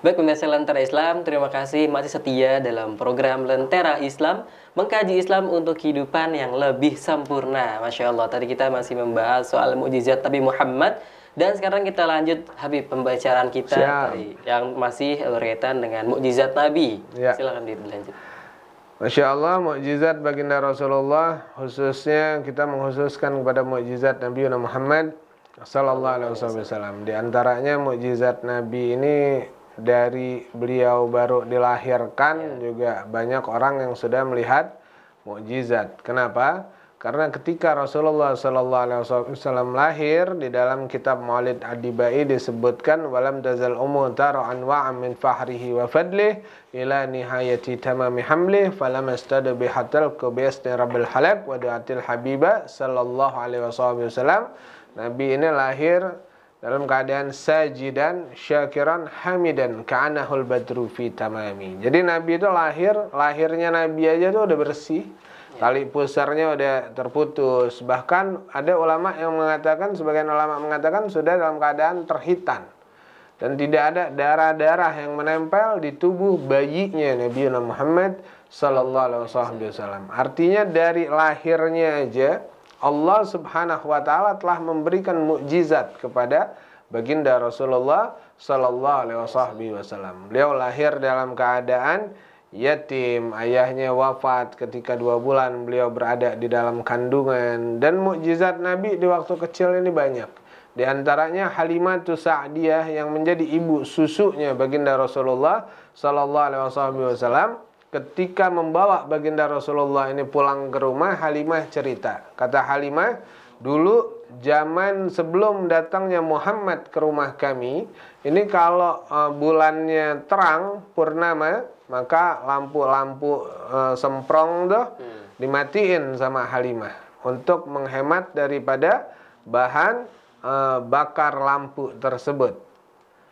Baik pemirsa Lentera Islam, terima kasih masih setia dalam program Lentera Islam, mengkaji Islam untuk kehidupan yang lebih sempurna. Masya Allah, tadi kita masih membahas soal mukjizat Nabi Muhammad, dan sekarang kita lanjut Habib pembicaraan kita tadi, yang masih berkaitan dengan mukjizat Nabi. Ya. Silakan dilanjut. Masya Allah, mukjizat baginda Rasulullah, khususnya kita mengkhususkan kepada mukjizat Nabi Muhammad Sallallahu Alaihi Wasallam. Di antaranya mukjizat Nabi ini dari beliau baru dilahirkan juga banyak orang yang sudah melihat mukjizat. Kenapa? Karena ketika Rasulullah Sallallahu Alaihi Wasallam lahir, di dalam kitab Maulid Ad-Dibai disebutkan walam tazal tara anwa'an min fahrihi wa fadlih ila nihayati tamami hamlih falam astadu bihatal kubisni rabbil halak wa du'atil habiba Sallallahu Alaihi Wasallam. Nabi ini lahir dalam keadaan sajidan, syakiran, hamidan, ka'anahul badru fi tamami. Jadi Nabi itu lahirnya Nabi aja tuh udah bersih. Tali pusarnya udah terputus. Bahkan ada ulama yang mengatakan, sebagian ulama mengatakan sudah dalam keadaan terhitan. Dan tidak ada darah-darah yang menempel di tubuh bayinya Nabi Muhammad Sallallahu Alaihi Wasallam. Artinya dari lahirnya aja Allah Subhanahu wa taala telah memberikan mukjizat kepada baginda Rasulullah Sallallahu Alaihi Wasallam. Beliau lahir dalam keadaan yatim, ayahnya wafat ketika 2 bulan beliau berada di dalam kandungan, dan mukjizat Nabi di waktu kecil ini banyak. Di antaranya Halimatu Sa'diyah yang menjadi ibu susunya baginda Rasulullah Sallallahu Alaihi Wasallam. Ketika membawa baginda Rasulullah ini pulang ke rumah, Halimah cerita. Kata Halimah, dulu zaman sebelum datangnya Muhammad ke rumah kami, ini kalau bulannya terang, purnama, maka lampu-lampu semprong tuh dimatiin sama Halimah untuk menghemat daripada bahan bakar lampu tersebut.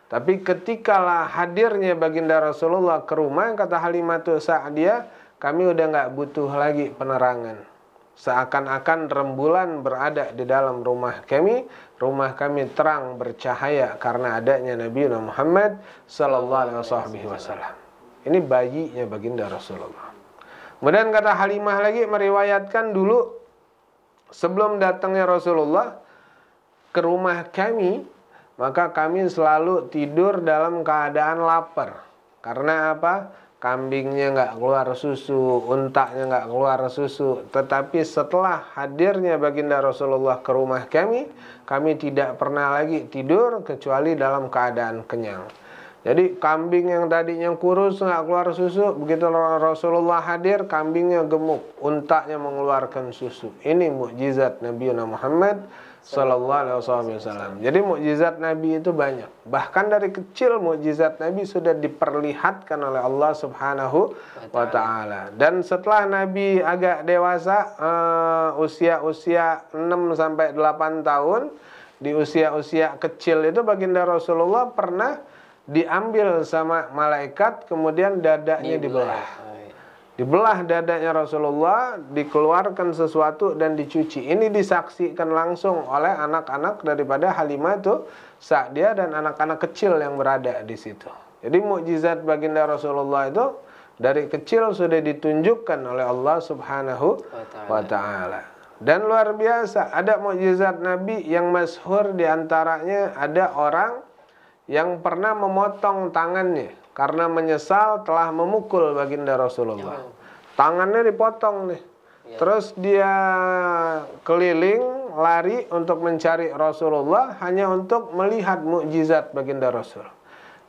Tapi ketikalah hadirnya baginda Rasulullah ke rumah, kata Halimatu Sa'diyah, kami udah nggak butuh lagi penerangan. Seakan-akan rembulan berada di dalam rumah kami terang bercahaya karena adanya Nabi Muhammad Sallallahu Alaihi Wasallam. Ini bayinya baginda Rasulullah. Kemudian kata Halimah lagi meriwayatkan dulu sebelum datangnya Rasulullah ke rumah kami, maka kami selalu tidur dalam keadaan lapar. Karena apa? Kambingnya nggak keluar susu, untanya nggak keluar susu. Tetapi setelah hadirnya baginda Rasulullah ke rumah kami tidak pernah lagi tidur kecuali dalam keadaan kenyang. Jadi kambing yang tadinya kurus nggak keluar susu, begitu Rasulullah hadir, kambingnya gemuk, untanya mengeluarkan susu. Ini mukjizat Nabi Muhammad Sallallahu Alaihi Wasallam. Jadi mukjizat Nabi itu banyak. Bahkan dari kecil mukjizat Nabi sudah diperlihatkan oleh Allah Subhanahu wa taala. Dan setelah Nabi agak dewasa, usia-usia 6 sampai 8 tahun, di usia-usia kecil itu baginda Rasulullah pernah diambil sama malaikat, kemudian dadanya dibelah. Dibelah dadanya Rasulullah, dikeluarkan sesuatu dan dicuci. Ini disaksikan langsung oleh anak-anak daripada Halimah itu Sa'diyah dan anak-anak kecil yang berada di situ. Jadi mukjizat baginda Rasulullah itu dari kecil sudah ditunjukkan oleh Allah Subhanahu wa taala. Dan luar biasa, ada mukjizat Nabi yang masyhur, di antaranya ada orang yang pernah memotong tangannya karena menyesal telah memukul baginda Rasulullah. Tangannya dipotong nih. Terus dia keliling, lari untuk mencari Rasulullah hanya untuk melihat mukjizat baginda Rasul.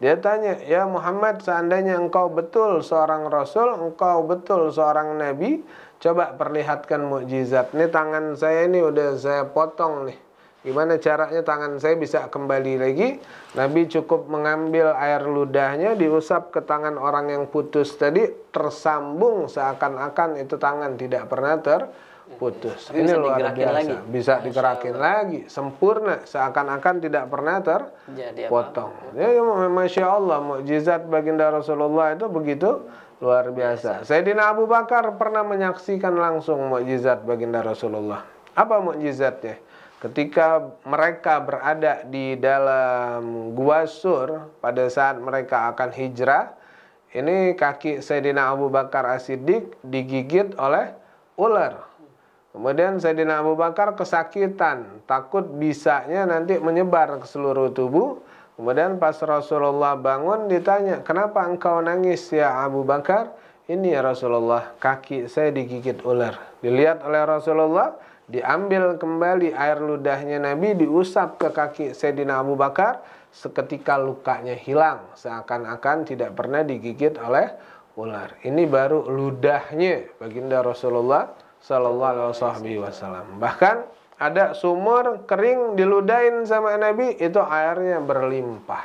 Dia tanya, "Ya Muhammad, seandainya engkau betul seorang Rasul, engkau betul seorang Nabi, coba perlihatkan mukjizat. Nih tangan saya ini udah saya potong nih. Gimana caranya tangan saya bisa kembali lagi?" Nabi cukup mengambil air ludahnya, diusap ke tangan orang yang putus tadi, tersambung seakan-akan itu tangan tidak pernah terputus. Ini luar biasa. Lagi. Bisa digerakin lagi, sempurna, seakan-akan tidak pernah terpotong. Ya, Masya Allah, mukjizat baginda Rasulullah itu begitu luar biasa. Sayyidina Abu Bakar pernah menyaksikan langsung mukjizat baginda Rasulullah. Apa mukjizatnya? ketika mereka berada di dalam Gua Sur pada saat mereka akan hijrah, ini kaki Sayyidina Abu Bakar As-Siddiq digigit oleh ular. Kemudian Sayyidina Abu Bakar kesakitan, takut bisanya nanti menyebar ke seluruh tubuh. Kemudian pas Rasulullah bangun ditanya, "Kenapa engkau nangis ya Abu Bakar?" "Ini ya Rasulullah, kaki saya digigit ular." Dilihat oleh Rasulullah, diambil kembali air ludahnya Nabi, diusap ke kaki Sayyidina Abu Bakar, seketika lukanya hilang, seakan-akan tidak pernah digigit oleh ular. Ini baru ludahnya baginda Rasulullah sallallahu alaihi wasallam. Bahkan ada sumur kering diludahin sama Nabi, itu airnya berlimpah.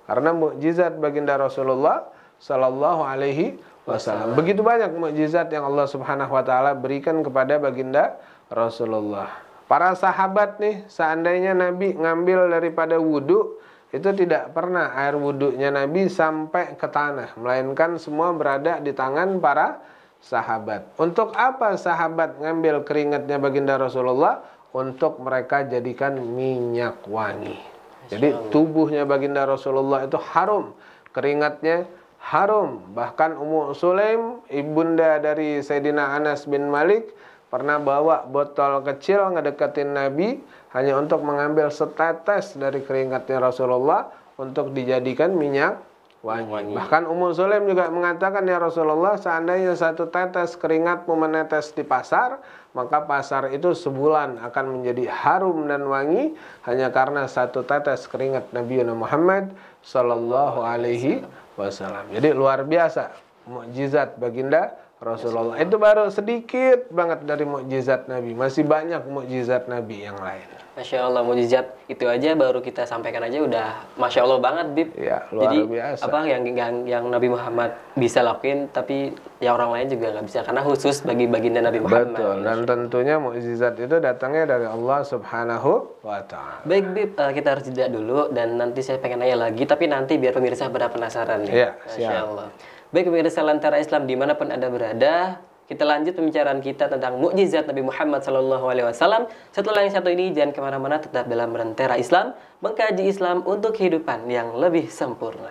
Karena mukjizat baginda Rasulullah sallallahu alaihi wasallam. Begitu banyak mukjizat yang Allah Subhanahu wa taala berikan kepada baginda Rasulullah. Para sahabat nih, seandainya Nabi ngambil daripada wudhu, itu tidak pernah air wudhunya Nabi sampai ke tanah, melainkan semua berada di tangan para sahabat. Untuk apa sahabat ngambil keringatnya baginda Rasulullah? Untuk mereka jadikan minyak wangi. Jadi tubuhnya baginda Rasulullah itu harum, keringatnya harum. Bahkan Ummu Sulaim, ibunda dari Sayyidina Anas bin Malik, pernah bawa botol kecil ngedeketin Nabi hanya untuk mengambil setetes dari keringatnya Rasulullah untuk dijadikan minyak wangi. Bahkan Ummu Sulaim juga mengatakan, "Ya Rasulullah, seandainya satu tetes keringatmu menetes di pasar, maka pasar itu sebulan akan menjadi harum dan wangi hanya karena satu tetes keringat Nabi Muhammad sallallahu alaihi wasallam." Jadi luar biasa mukjizat baginda Rasulullah. Itu baru sedikit banget dari mukjizat Nabi. Masih banyak mukjizat Nabi yang lain. Masya Allah, mukjizat itu aja baru kita sampaikan aja udah Masya Allah banget, Bib. Ya, luar Jadi, biasa. apa yang Nabi Muhammad bisa lakuin, tapi yang orang lain juga nggak bisa, karena khusus bagi baginda Nabi Muhammad. Betul, dan tentunya mukjizat itu datangnya dari Allah Subhanahu wa ta'ala. Baik, Bib, kita harus jeda dulu, dan nanti saya pengen nanya lagi, tapi nanti biar pemirsa pada penasaran nih. Iya, Masya siap. Allah. Baik, pemirsa Lentera Islam dimanapun Anda berada, kita lanjut pembicaraan kita tentang mukjizat Nabi Muhammad SAW. Setelah yang satu ini, jangan kemana-mana, tetap dalam Lentera Islam, mengkaji Islam untuk kehidupan yang lebih sempurna.